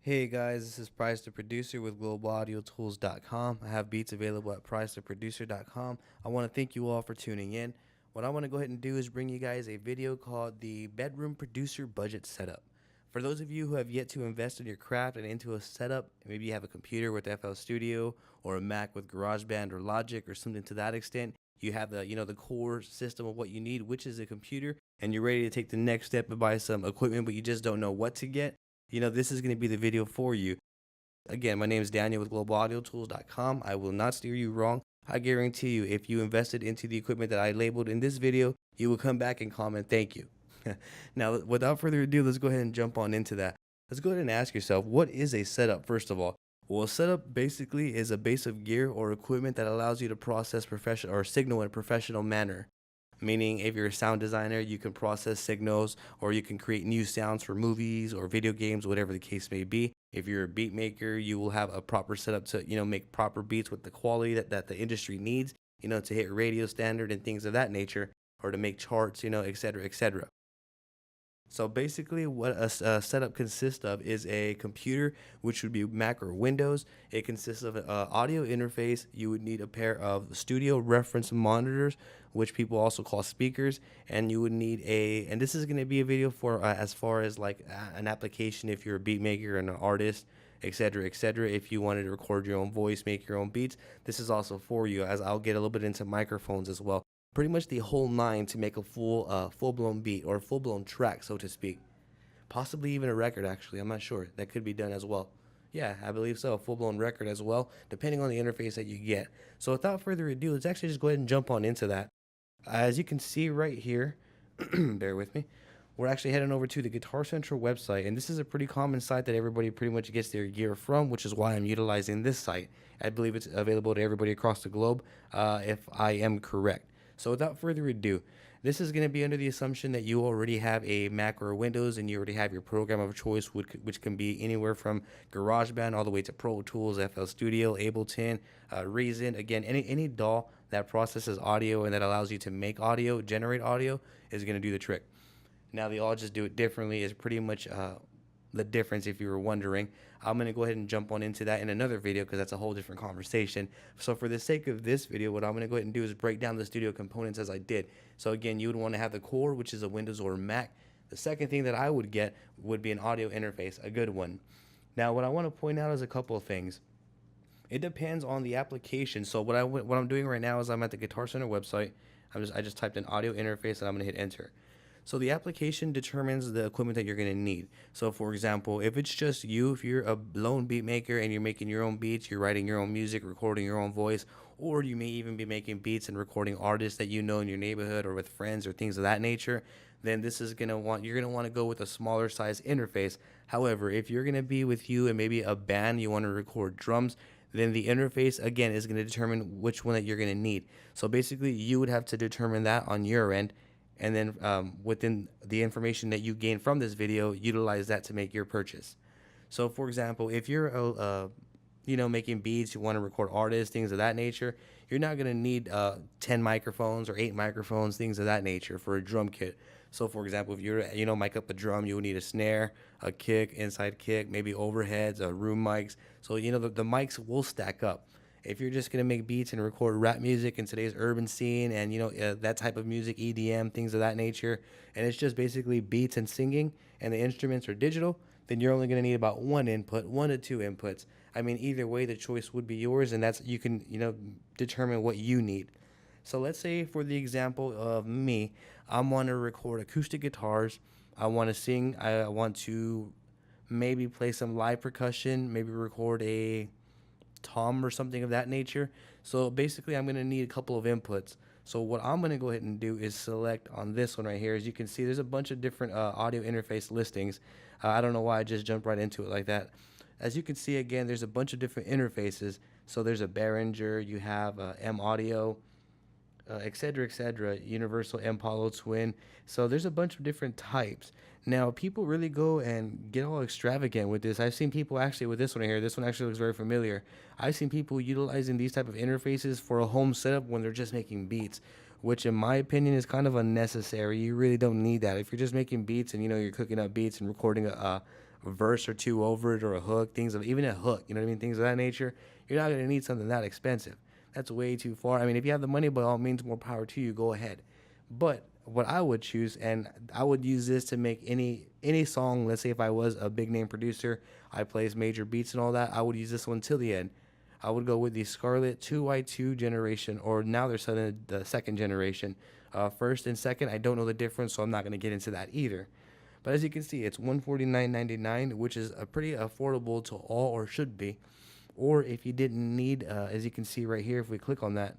Hey guys, this is Price the Producer with GlobalAudioTools.com. I have beats available at PriceTheProducer.com. I want to thank you all for tuning in. What I want to go ahead and do is bring you guys a video called the Bedroom Producer Budget Setup. For those of you who have yet to invest in your craft and into a setup, maybe you have a computer with FL Studio or a Mac with GarageBand or Logic or something to that extent. You have the core system of what you need, which is a computer, and you're ready to take the next step and buy some equipment, but you just don't know what to get. This is going to be the video for you. Again, my name is Daniel with GlobalAudioTools.com. I will not steer you wrong. I guarantee you, if you invested into the equipment that I labeled in this video, you will come back and comment thank you. Now, without further ado, let's go ahead and jump on into that. Let's go ahead and ask yourself, what is a setup, first of all? Well, a setup basically is a base of gear or equipment that allows you to process professional or signal in a professional manner. Meaning, if you're a sound designer, you can process signals or you can create new sounds for movies or video games, whatever the case may be. If you're a beat maker, you will have a proper setup to, make proper beats with the quality that the industry needs, to hit radio standard and things of that nature, or to make charts, et cetera, et cetera. So basically what a setup consists of is a computer, which would be Mac or Windows. It consists of an audio interface. You would need a pair of studio reference monitors, which people also call speakers. And you would need and this is going to be a video for as far as like an application if you're a beat maker and an artist, etc., etc. If you wanted to record your own voice, make your own beats, this is also for you, as I'll get a little bit into microphones as well. Pretty much the whole nine to make a full-blown beat or full-blown track, so to speak. Possibly even a record, actually. I'm not sure. That could be done as well. Yeah, I believe so. A full-blown record as well, depending on the interface that you get. So without further ado, let's actually just go ahead and jump on into that. As you can see right here, bear with me, we're actually heading over to the Guitar Central website, and this is a pretty common site that everybody pretty much gets their gear from, which is why I'm utilizing this site. I believe it's available to everybody across the globe, if I am correct. So without further ado, this is going to be under the assumption that you already have a Mac or Windows and you already have your program of choice, which can be anywhere from GarageBand all the way to Pro Tools, FL Studio, Ableton, Reason. Again, any DAW that processes audio and that allows you to make audio, generate audio, is going to do the trick. Now, they all just do it differently is pretty much the difference, if you were wondering. I'm going to go ahead and jump on into that in another video because that's a whole different conversation. So for the sake of this video, what I'm going to go ahead and do is break down the studio components as I did. So again, you would want to have the core, which is a Windows or a Mac. The second thing that I would get would be an audio interface, a good one. Now, what I want to point out is a couple of things. It depends on the application. So what I'm doing right now is I'm at the Guitar Center website. I just typed in audio interface and I'm going to hit enter. So the application determines the equipment that you're going to need. So for example, if it's just you, if you're a lone beat maker and you're making your own beats, you're writing your own music, recording your own voice, or you may even be making beats and recording artists that you know in your neighborhood or with friends or things of that nature, then you're going to want to go with a smaller size interface. However, if you're going to be with you and maybe a band, you want to record drums, then the interface again is going to determine which one that you're going to need. So basically you would have to determine that on your end, and then within the information that you gain from this video, utilize that to make your purchase. So for example, if you're making beats, you want to record artists, things of that nature, you're not going to need 10 microphones or 8 microphones, things of that nature for a drum kit. So for example, if you're mic up a drum, you will need a snare, a kick, inside kick, maybe overheads, room mics. So the mics will stack up. If you're just going to make beats and record rap music in today's urban scene and, that type of music, EDM, things of that nature, and it's just basically beats and singing and the instruments are digital, then you're only going to need about one input, 1 to 2 inputs. I mean, either way, the choice would be yours, and you can, determine what you need. So let's say for the example of me, I want to record acoustic guitars. I want to sing. I want to maybe play some live percussion, maybe record a tom or something of that nature. So basically I'm going to need a couple of inputs. So what I'm going to go ahead and do is select on this one right here. As you can see, there's a bunch of different audio interface listings. I don't know why I just jumped right into it like that. As you can see, again, there's a bunch of different interfaces. So there's a Behringer, you have M Audio, etc., etc., Universal Impalo Twin. So there's a bunch of different types. Now, people really go and get all extravagant with this. I've seen people actually with this one here. This one actually looks very familiar. I've seen people utilizing these type of interfaces for a home setup when they're just making beats, which in my opinion is kind of unnecessary. You really don't need that. If you're just making beats and you're cooking up beats and recording verse or two over it, or a hook, things of even a hook, you know what I mean, things of that nature, you're not going to need something that expensive. That's way too far. I mean, if you have the money, by all means, more power to you, go ahead. But what I would choose, and I would use this to make any song. Let's say if I was a big name producer, I plays major beats and all that, I would use this one till the end. I would go with the Scarlett 2Y2 generation, or now they're selling the second generation. First and second, I don't know the difference, so I'm not going to get into that either. But as you can see, it's $149.99, which is a pretty affordable to all, or should be. Or if you didn't need, as you can see right here, if we click on that,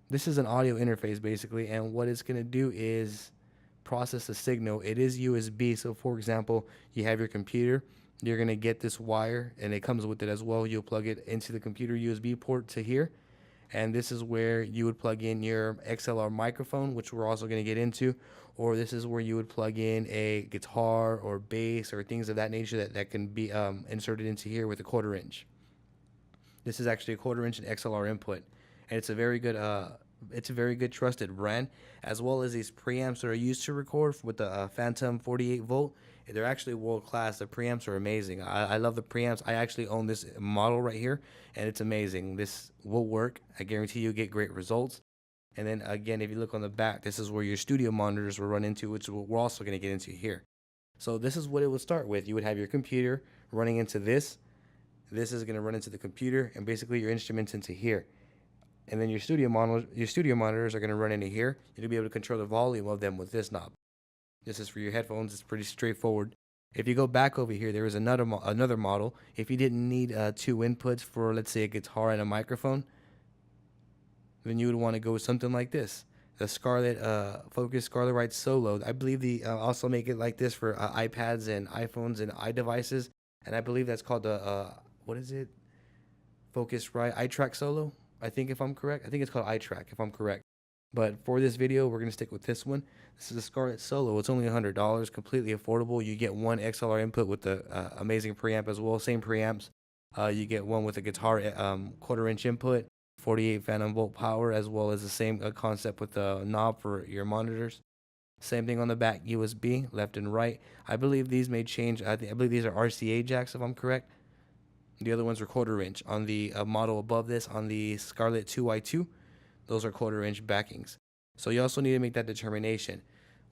this is an audio interface basically, and what it's going to do is process the signal. It is USB, so for example, you have your computer, you're going to get this wire, and it comes with it as well. You'll plug it into the computer USB port to here, and this is where you would plug in your XLR microphone, which we're also going to get into, or this is where you would plug in a guitar or bass or things of that nature that can be inserted into here with a 1/4 inch. This is actually a 1/4 inch XLR input, and it's a very good trusted brand, as well as these preamps that are used to record with the Phantom 48 volt. They're actually world class. The preamps are amazing. I love the preamps. I actually own this model right here, and it's amazing. This will work. I guarantee you get great results. And then again, if you look on the back, this is where your studio monitors will run into, which we're also going to get into here. So this is what it would start with. You would have your computer running into this. This is going to run into the computer, and basically your instruments into here. And then your studio monitors are going to run into here. You'll be able to control the volume of them with this knob. This is for your headphones. It's pretty straightforward. If you go back over here, there is another model. If you didn't need two inputs for, let's say, a guitar and a microphone, then you would want to go with something like this. The Scarlett Focus Scarlett Solo. I believe they also make it like this for iPads and iPhones and iDevices. And I believe that's called the, what is it? Focusrite iTrack Solo, I think, if I'm correct. I think it's called iTrack, if I'm correct. But for this video, we're going to stick with this one. This is a Scarlett Solo. It's only $100, completely affordable. You get one XLR input with the amazing preamp as well, same preamps. You get one with a guitar 1/4 inch input, 48 phantom volt power, as well as the same concept with the knob for your monitors. Same thing on the back, USB, left and right. I believe these may change. I believe these are RCA jacks, if I'm correct. The other ones are 1/4 inch. On the model above this, on the Scarlett 2Y2, those are 1/4 inch backings. So you also need to make that determination.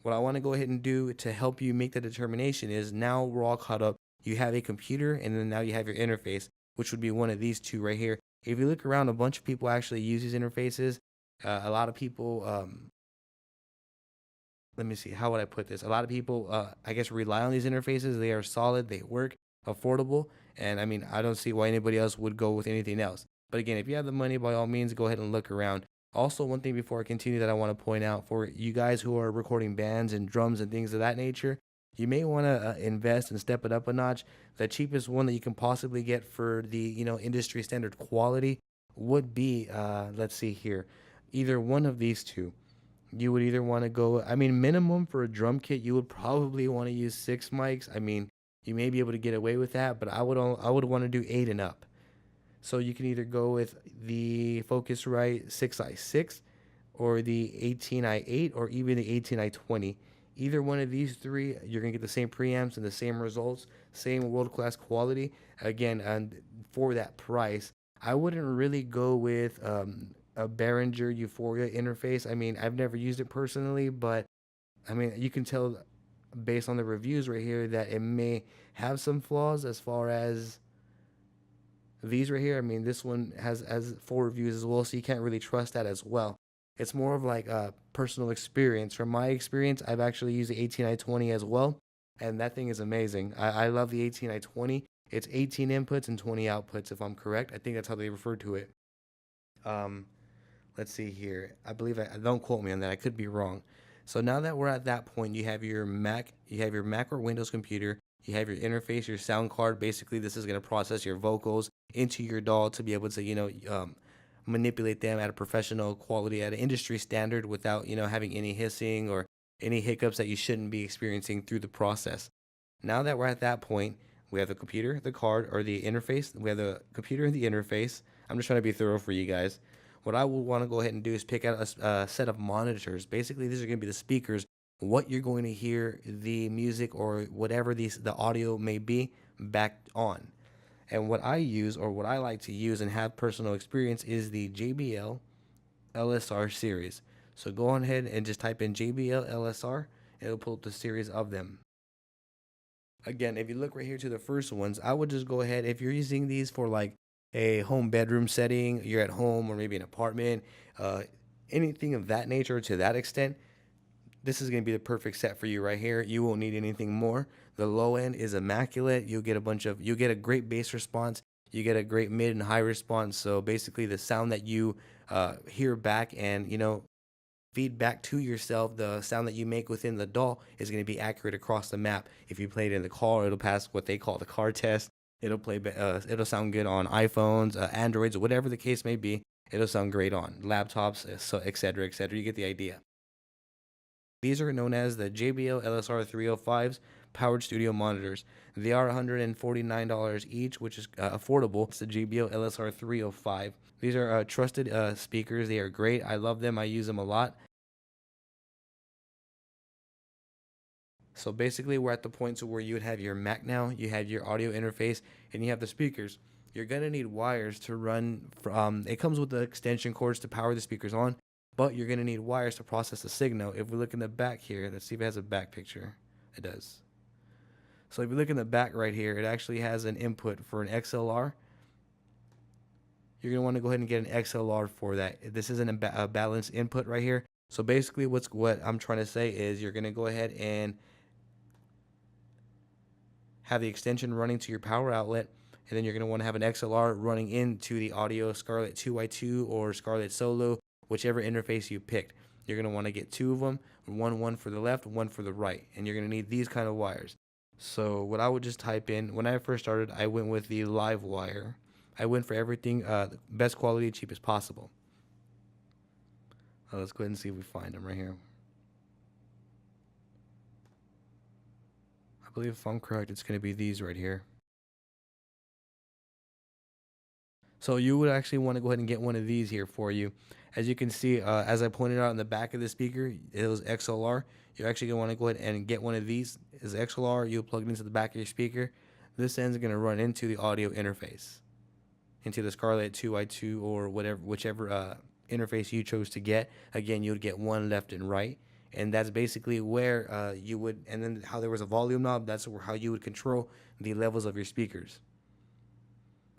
What I want to go ahead and do to help you make that determination is, now we're all caught up. You have a computer, and then now you have your interface, which would be one of these two right here. If you look around, a bunch of people actually use these interfaces. A lot of people, let me see, how would I put this? A lot of people, I guess, rely on these interfaces. They are solid, they work, affordable, and I mean, I don't see why anybody else would go with anything else. But again, if you have the money, by all means, go ahead and look around. Also, one thing before I continue that I want to point out for you guys who are recording bands and drums and things of that nature, you may want to invest and step it up a notch. The cheapest one that you can possibly get for the industry standard quality would be, let's see here, either one of these two. You would either want to go, I mean, minimum for a drum kit, you would probably want to use 6 mics. I mean, you may be able to get away with that, but I would want to do 8 and up. So you can either go with the Focusrite 6i6 or the 18i8 or even the 18i20. Either one of these three, you're going to get the same preamps and the same results, same world-class quality. Again, and for that price, I wouldn't really go with a Behringer Euphoria interface. I mean, I've never used it personally, but I mean, you can tell based on the reviews right here that it may have some flaws as far as these right here. I mean, this one has 4 reviews as well, so you can't really trust that as well. It's more of like a personal experience. From my experience, I've actually used the 18i20 as well, and that thing is amazing. I love the 18i20. It's 18 inputs and 20 outputs, if I'm correct. I think that's how they refer to it. Let's see here. I believe, don't quote me on that. I could be wrong. So now that we're at that point, you have your Mac or Windows computer. You have your interface, your sound card. Basically, this is going to process your vocals into your DAW to be able to, manipulate them at a professional quality, at an industry standard, without, having any hissing or any hiccups that you shouldn't be experiencing through the process. Now that we're at that point, we have the computer, the card, or the interface. We have the computer and the interface. I'm just trying to be thorough for you guys. What I will want to go ahead and do is pick out a set of monitors. Basically, these are going to be the speakers what you're going to hear the music or whatever the audio may be back on. And what I use, or what I like to use and have personal experience, is the JBL LSR series. So go on ahead and just type in JBL LSR. It'll pull up the series of them. Again, if you look right here to the first ones, I would just go ahead. If you're using these for like a home bedroom setting, you're at home or maybe an apartment, uh, anything of that nature to that extent, this is going to be the perfect set for you right here. You won't need anything more. The low end is immaculate. You'll get a great bass response. You get a great mid and high response. So basically the sound that you hear back and, feedback to yourself, the sound that you make within the DAW is going to be accurate across the map. If you play it in the car, it'll pass what they call the car test. It'll sound good on iPhones, Androids, whatever the case may be. It'll sound great on laptops, so et cetera, et cetera. You get the idea. These are known as the JBL LSR 305s powered studio monitors. They are $149 each, which is affordable. It's the JBL LSR 305. These are trusted speakers. They are great. I love them. I use them a lot. So basically, we're at the point to where you would have your Mac now, you have your audio interface, and you have the speakers. You're gonna need wires to run from. It comes with the extension cords to power the speakers on, but you're gonna need wires to process the signal. If we look in the back here, let's see if it has a back picture. It does. So if you look in the back right here, it actually has an input for an XLR. You're gonna want to go ahead and get an XLR for that. This isn't a balanced input right here. So basically, what I'm trying to say is you're gonna go ahead and have the extension running to your power outlet, and then you're going to want to have an XLR running into the audio Scarlett 2x2 or Scarlett Solo, whichever interface you picked. You're going to want to get two of them, one for the left, one for the right, and you're going to need these kind of wires. So what I would just type in, when I first started, I went with the live wire. I went for everything, best quality, cheapest possible. Let's go ahead and see if we find them right here. I believe if I'm correct, it's going to be these right here. So you would actually want to go ahead and get one of these here for you. As you can see, as I pointed out in the back of the speaker, it was XLR. You're actually going to want to go ahead and get one of these. Is XLR, you'll plug it into the back of your speaker. This end is going to run into the audio interface, into the Scarlett 2x2 or whichever interface you chose to get. Again, you would get one left and right. And that's basically where you would, and then how there was a volume knob, that's how you would control the levels of your speakers.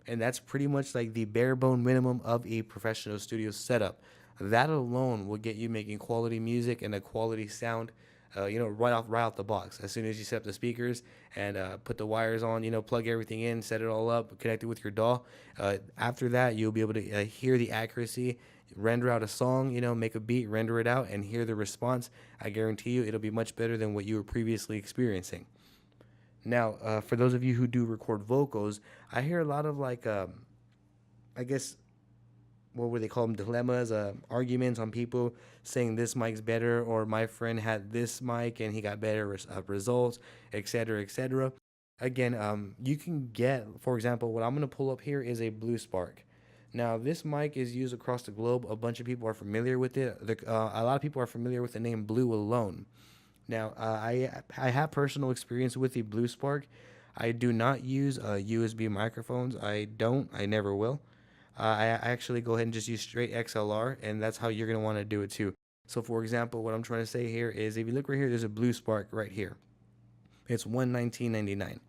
And that's pretty much like the bare bone minimum of a professional studio setup. That alone will get you making quality music and a quality sound, right off the box. As soon as you set up the speakers and put the wires on, plug everything in, set it all up, connect it with your DAW. After that, you'll be able to hear the accuracy, render out a song, make a beat, render it out, and hear the response. I guarantee you it'll be much better than what you were previously experiencing. Now, for those of you who do record vocals, I hear a lot of I guess, what would they call them, dilemmas, arguments on people saying this mic's better, or my friend had this mic and he got better results, etc., etc. Again, you can get, for example, what I'm going to pull up here is a Blue Spark. Now, this mic is used across the globe. A bunch of people are familiar with it. A lot of people are familiar with the name Blue alone. Now, I have personal experience with the Blue Spark. I do not use USB microphones. I never will. I actually go ahead and just use straight XLR, and that's how you're going to want to do it too. So, for example, what I'm trying to say here is, if you look right here, there's a Blue Spark right here. It's $119.99.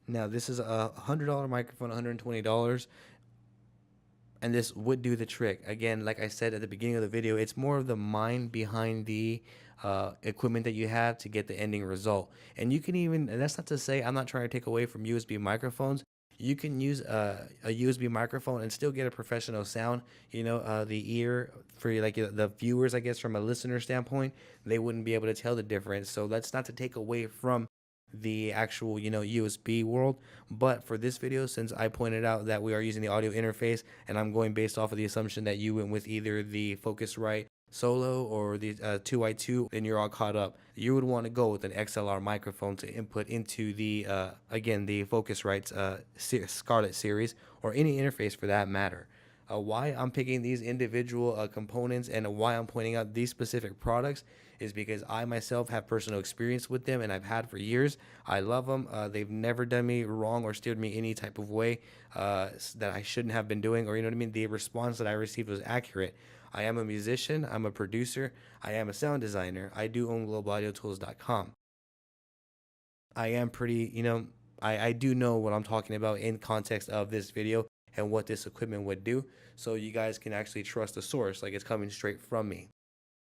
Now, this is a $100 microphone, $120. And this would do the trick. Again, like I said at the beginning of the video, it's more of the mind behind the equipment that you have to get the ending result. And you can even, and that's not to say I'm not trying to take away from USB microphones. You can use a USB microphone and still get a professional sound. The ear for the viewers, I guess, from a listener standpoint, they wouldn't be able to tell the difference. So that's not to take away from the actual USB world, but for this video, since I pointed out that we are using the audio interface, and I'm going based off of the assumption that you went with either the Focusrite Solo or the 2i2, then you're all caught up. You would want to go with an XLR microphone to input into the again, the Focusrite's Scarlett series, or any interface for that matter. Why I'm picking these individual components and why I'm pointing out these specific products is because I myself have personal experience with them and I've had for years. I love them. They've never done me wrong or steered me any type of way that I shouldn't have been doing, or you know what I mean. The response that I received was accurate. I am a musician. I'm a producer. I am a sound designer. I do own globalaudioTools.com. I am pretty, I do know what I'm talking about in context of this video and what this equipment would do. So you guys can actually trust the source, like it's coming straight from me.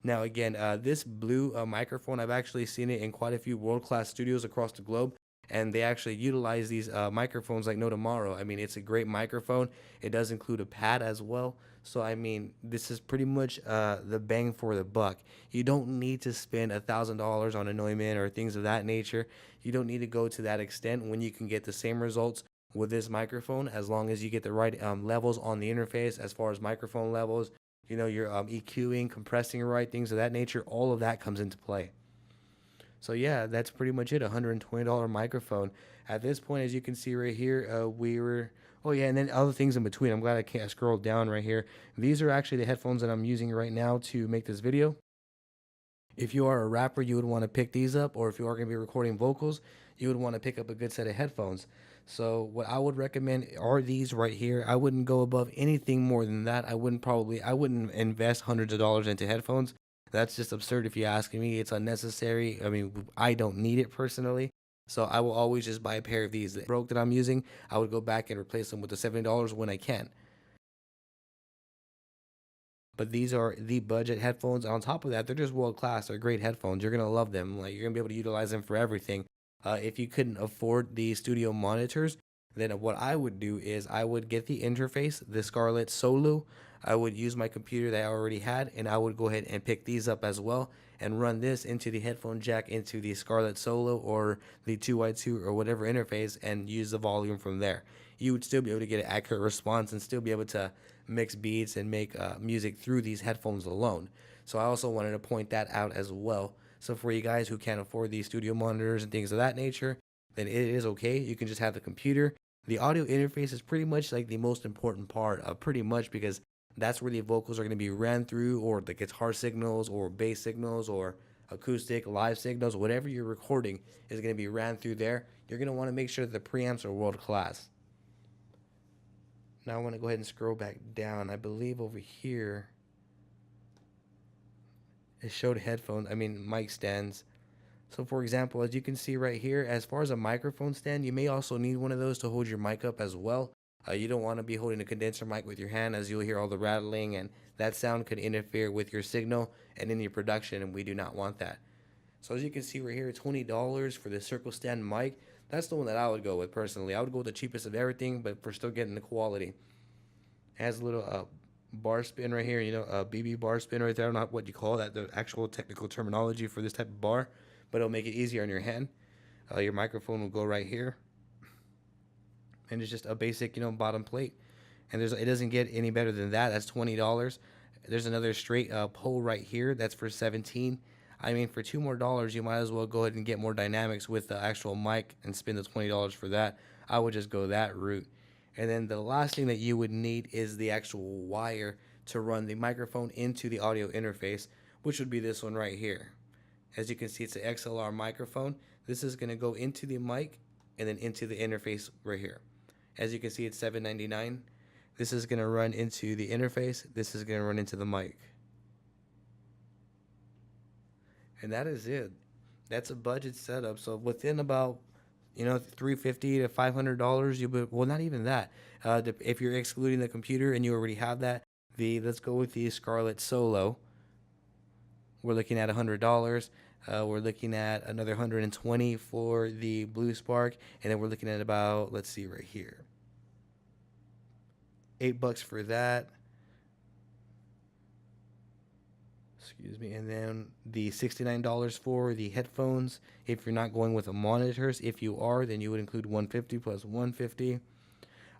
Now, again, this blue microphone, I've actually seen it in quite a few world-class studios across the globe, and they actually utilize these microphones like no tomorrow. I mean, it's a great microphone. It does include a pad as well. So, I mean, this is pretty much the bang for the buck. You don't need to spend $1,000 on a Neumann or things of that nature. You don't need to go to that extent when you can get the same results with this microphone, as long as you get the right levels on the interface as far as microphone levels. Your EQing, compressing right, things of that nature. All of that comes into play. So yeah, that's pretty much it. $120 microphone. At this point, as you can see right here, we were. Oh yeah, and then other things in between. I'm glad I can't scroll down right here. These are actually the headphones that I'm using right now to make this video. If you are a rapper, you would want to pick these up, or if you are going to be recording vocals, you would want to pick up a good set of headphones. So what I would recommend are these right here. I wouldn't go above anything more than that. I wouldn't invest hundreds of dollars into headphones. That's just absurd if you ask me. It's unnecessary. I mean, I don't need it personally. So I will always just buy a pair of these that broke that I'm using. I would go back and replace them with the $70 when I can. But these are the budget headphones. On top of that, they're just world class. They're great headphones. You're gonna love them. Like, you're gonna be able to utilize them for everything. If you couldn't afford the studio monitors, then what I would do is I would get the interface, the Scarlett Solo. I would use my computer that I already had, and I would go ahead and pick these up as well and run this into the headphone jack into the Scarlett Solo or the 2x2 or whatever interface, and use the volume from there. You would still be able to get an accurate response and still be able to mix beats and make music through these headphones alone. So I also wanted to point that out as well. So for you guys who can't afford these studio monitors and things of that nature, then it is okay. You can just have the computer. The audio interface is pretty much like the most important part of pretty much, because that's where the vocals are going to be ran through, or the guitar signals or bass signals or acoustic live signals. Whatever you're recording is going to be ran through there. You're going to want to make sure that the preamps are world class. Now I want to go ahead and scroll back down. I believe over here it showed mic stands. So for example, as you can see right here, as far as a microphone stand, you may also need one of those to hold your mic up as well. You don't want to be holding a condenser mic with your hand, as you'll hear all the rattling, and that sound could interfere with your signal and in your production, and we do not want that. So as you can see right here, $20 for the circle stand mic. That's the one that I would go with personally. I would go with the cheapest of everything, but for still getting the quality. It has a little bar spin right here, a BB bar spin right there. I don't know what you call that, the actual technical terminology for this type of bar, but it'll make it easier on your hand. Your microphone will go right here, and it's just a basic, bottom plate. And it doesn't get any better than that. That's $20. There's another straight pole right here. That's for $17. I mean, for $2 more, you might as well go ahead and get more dynamics with the actual mic and spend the $20 for that. I would just go that route. And then the last thing that you would need is the actual wire to run the microphone into the audio interface, which would be this one right here. As you can see, it's an XLR microphone. This is going to go into the mic and then into the interface right here. As you can see, it's $7.99. This is going to run into the interface. This is going to run into the mic. And that is it. That's a budget setup. So within about, $350 to $500, you'll be, well, not even that. If you're excluding the computer and you already have that, let's go with the Scarlett Solo. We're looking at $100. We're looking at another $120 for the Blue Spark, and then we're looking at about, let's see right here, $8 for that. Excuse me. And then the $69 for the headphones, if you're not going with the monitors. If you are, then you would include $150 plus $150.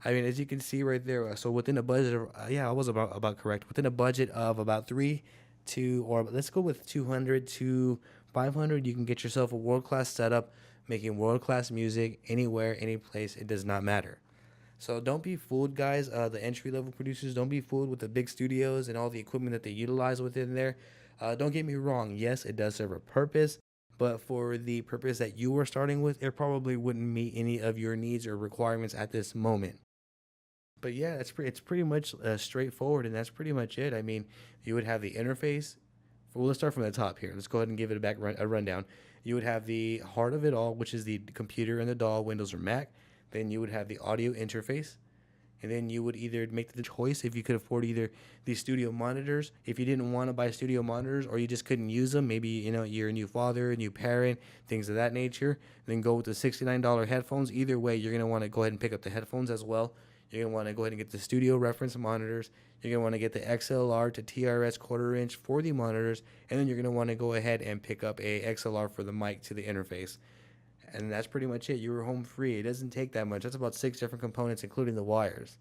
I mean, as you can see right there, so within a budget of, I was about correct. Within a budget of about let's go with 200 to 500, you can get yourself a world-class setup, making world-class music anywhere, any place. It does not matter. So don't be fooled, guys. The entry-level producers, don't be fooled with the big studios and all the equipment that they utilize within there. Don't get me wrong, yes, it does serve a purpose, but for the purpose that you were starting with, it probably wouldn't meet any of your needs or requirements at this moment. But yeah, it's pretty much straightforward, and that's pretty much it. I mean, you would have the interface. Well, let's start from the top here. Let's go ahead and give it a rundown. You would have the heart of it all, which is the computer and the DAW, Windows or Mac. Then you would have the audio interface, and then you would either make the choice if you could afford either the studio monitors. If you didn't want to buy studio monitors, or you just couldn't use them, maybe you're a new father, a new parent, things of that nature, then go with the $69 headphones. Either way, you're gonna want to go ahead and pick up the headphones as well. You're gonna want to go ahead and get the studio reference monitors. You're gonna want to get the XLR to TRS quarter inch for the monitors, and then you're gonna want to go ahead and pick up a XLR for the mic to the interface. And that's pretty much it. You were home free. It doesn't take that much. That's about 6 different components, including the wires.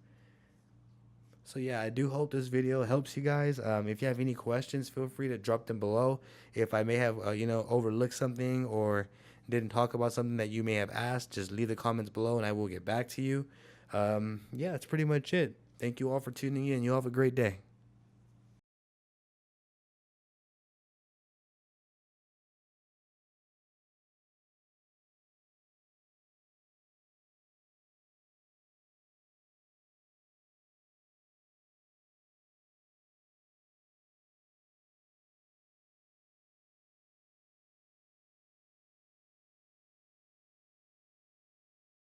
So yeah, I do hope this video helps you guys. If you have any questions, feel free to drop them below. If I may have overlooked something or didn't talk about something that you may have asked, just leave the comments below and I will get back to you. Yeah, that's pretty much it. Thank you all for tuning in. You all have a great day.